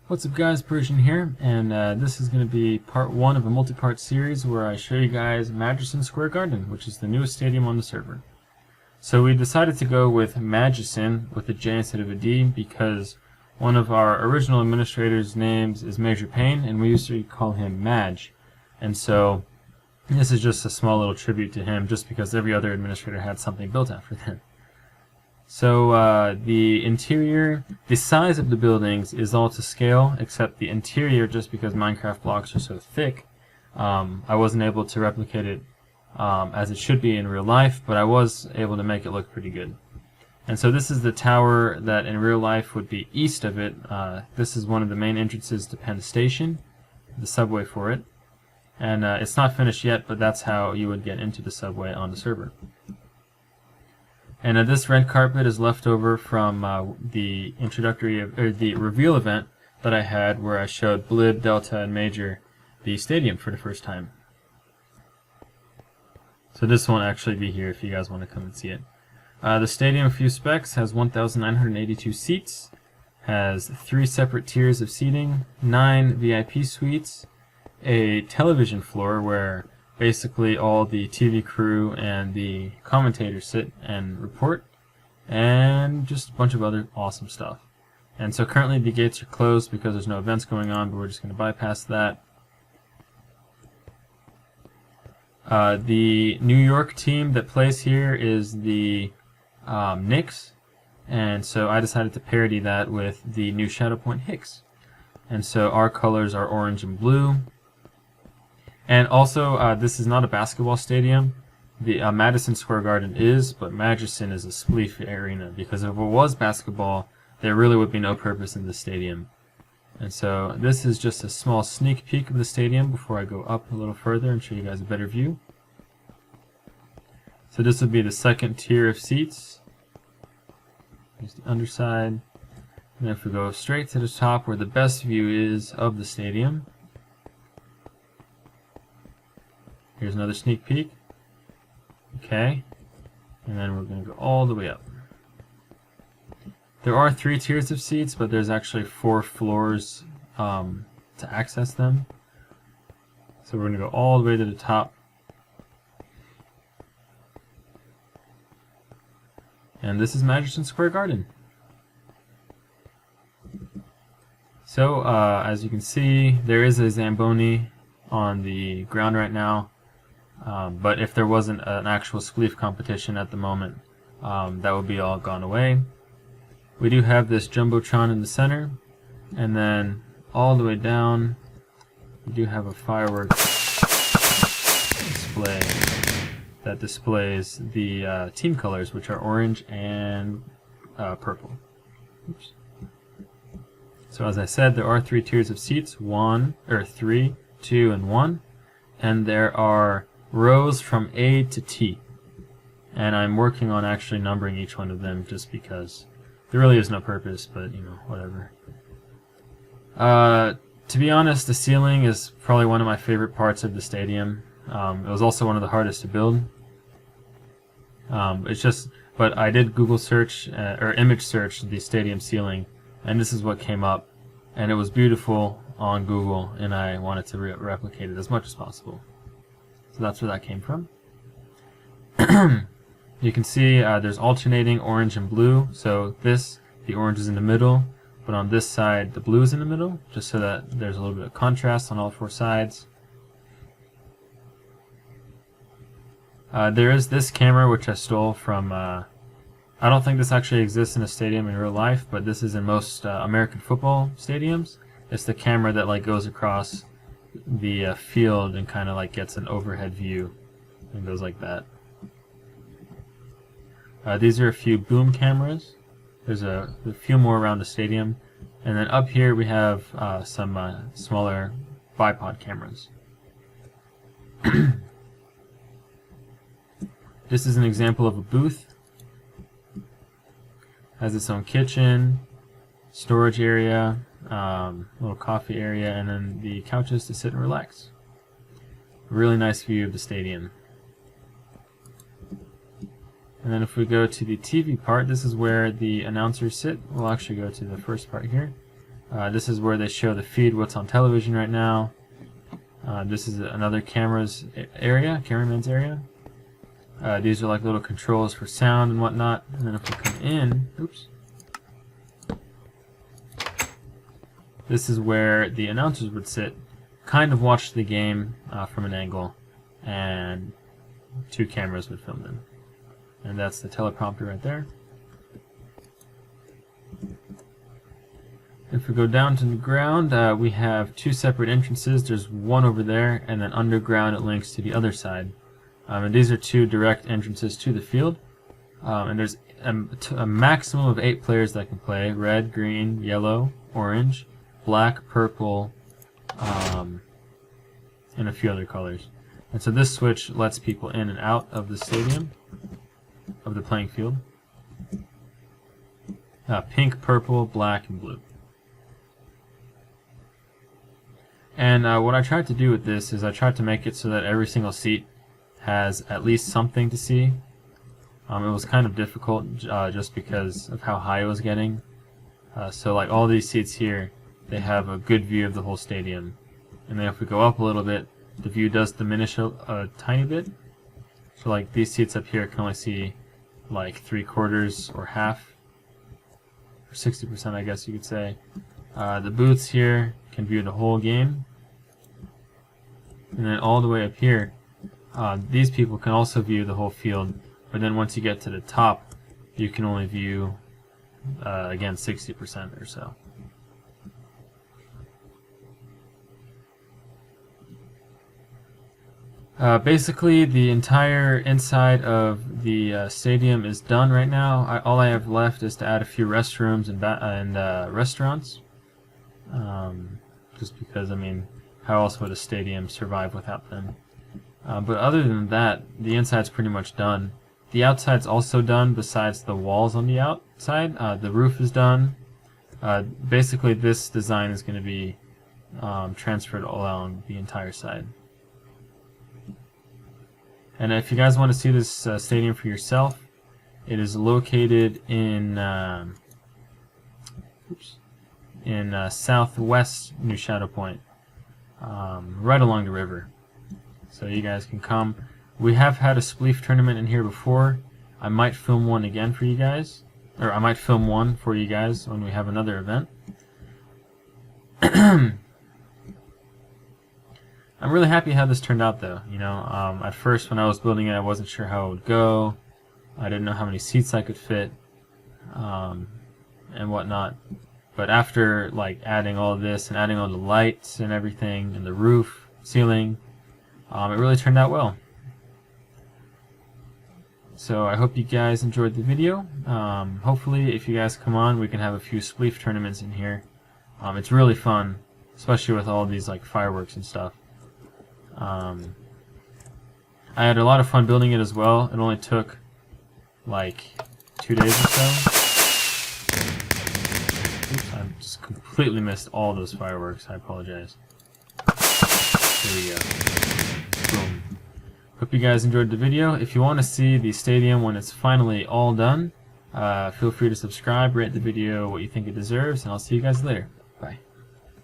What's up guys, Persian here, and this is going to be part 1 of a multi-part series where I show you guys Madison Square Garden, which is the newest stadium on the server. So we decided to go with Majison with a J instead of a D because one of our original administrators' names is Major Payne, and we used to call him Madge. And so this is just a small little tribute to him, just because every other administrator had something built after them. So the interior, the size of the buildings is all to scale, except the interior, just because Minecraft blocks are so thick, I wasn't able to replicate it as it should be in real life, but I was able to make it look pretty good. And so this is the tower that in real life would be east of it. This is one of the main entrances to Penn Station, the subway for it. And it's not finished yet, but that's how you would get into the subway on the server. And this red carpet is left over from the the reveal event that I had, where I showed Blib, Delta, and Major the stadium for the first time. So this won't actually be here if you guys want to come and see it. The stadium, a few specs, has 1,982 seats, has 3 separate tiers of seating, 9 VIP suites, a television floor where basically all the TV crew and the commentators sit and report, and just a bunch of other awesome stuff. And so currently the gates are closed because there's no events going on, but we're just going to bypass that. The New York team that plays here is the Knicks, and so I decided to parody that with the new Shadowpoint Hicks. And so our colors are orange and blue. And also, this is not a basketball stadium. The Madison Square Garden is, but Majison is a Spleef arena, because if it was basketball, there really would be no purpose in the stadium. And so this is just a small sneak peek of the stadium before I go up a little further and show you guys a better view. So this would be the second tier of seats. Here's the underside. And if we go straight to the top where the best view is of the stadium, here's another sneak peek. Okay. And then we're going to go all the way up. There are 3 tiers of seats, but there's actually 4 floors to access them. So we're going to go all the way to the top. And this is Madison Square Garden. So, as you can see, there is a Zamboni on the ground right now. But if there wasn't an actual Spleef competition at the moment, that would be all gone away. We do have this Jumbotron in the center, and then all the way down we do have a firework display that displays the team colors, which are orange and purple. Oops. So as I said, there are 3 tiers of seats, 3, 2, and 1, and there are rows from A to T, and I'm working on actually numbering each one of them just because there really is no purpose, but you know, whatever. To be honest, the ceiling is probably one of my favorite parts of the stadium. It was also one of the hardest to build. But I did Google search or image search the stadium ceiling, and this is what came up, and it was beautiful on Google, and I wanted to replicate it as much as possible. So that's where that came from. You can see there's alternating orange and blue. So the orange is in the middle, but on this side the blue is in the middle, just so that there's a little bit of contrast on all 4 sides. There is this camera which I stole from, I don't think this actually exists in a stadium in real life, but this is in most American football stadiums. It's the camera that like goes across the field and kind of like gets an overhead view and goes like that. These are a few boom cameras. There's a few more around the stadium, and then up here we have some smaller bipod cameras. This is an example of a booth. Has its own kitchen, storage area, little coffee area, and then the couches to sit and relax. Really nice view of the stadium. And then if we go to the TV part, this is where the announcers sit. We'll actually go to the first part here. This is where they show the feed, what's on television right now. This is another cameraman's area. These are like little controls for sound and whatnot. And then if we come in, oops, this is where the announcers would sit, kind of watch the game from an angle, and 2 cameras would film them. And that's the teleprompter right there. If we go down to the ground, we have 2 separate entrances. There's one over there, and then underground it links to the other side. And these are 2 direct entrances to the field. And there's a maximum of 8 players that can play: red, green, yellow, orange, black, purple, and a few other colors. And so this switch lets people in and out of the stadium, of the playing field. Pink, purple, black, and blue. And what I tried to do with this is I tried to make it so that every single seat has at least something to see. It was kind of difficult just because of how high it was getting. So like all these seats here, they have a good view of the whole stadium. And then if we go up a little bit, the view does diminish a tiny bit. So like these seats up here can only see like 3/4 or half, or 60% I guess you could say. The booths here can view the whole game. And then all the way up here, these people can also view the whole field, but then once you get to the top, you can only view, again, 60% or so. Basically, the entire inside of the stadium is done right now. All I have left is to add a few restrooms and restaurants. Just because, I mean, how else would a stadium survive without them? But other than that, the inside's pretty much done. The outside's also done, besides the walls on the outside. The roof is done. Basically, this design is going to be transferred along the entire side. And if you guys want to see this stadium for yourself, it is located in southwest New Shadow Point, right along the river. So you guys can come. We have had a Spleef tournament in here before. I might film one again for you guys, or I might film one for you guys when we have another event. I'm really happy how this turned out, though. You know, at first when I was building it, I wasn't sure how it would go. I didn't know how many seats I could fit, and whatnot. But after like adding all of this and adding all the lights and everything, and the roof, ceiling, it really turned out well. So I hope you guys enjoyed the video. Hopefully, if you guys come on, we can have a few Spleef tournaments in here. It's really fun, especially with all these like fireworks and stuff. I had a lot of fun building it as well. It only took like 2 days or so. Oops, I just completely missed all those fireworks. I apologize. There we go. Boom. Hope you guys enjoyed the video. If you want to see the stadium when it's finally all done, feel free to subscribe, rate the video what you think it deserves, and I'll see you guys later. Bye.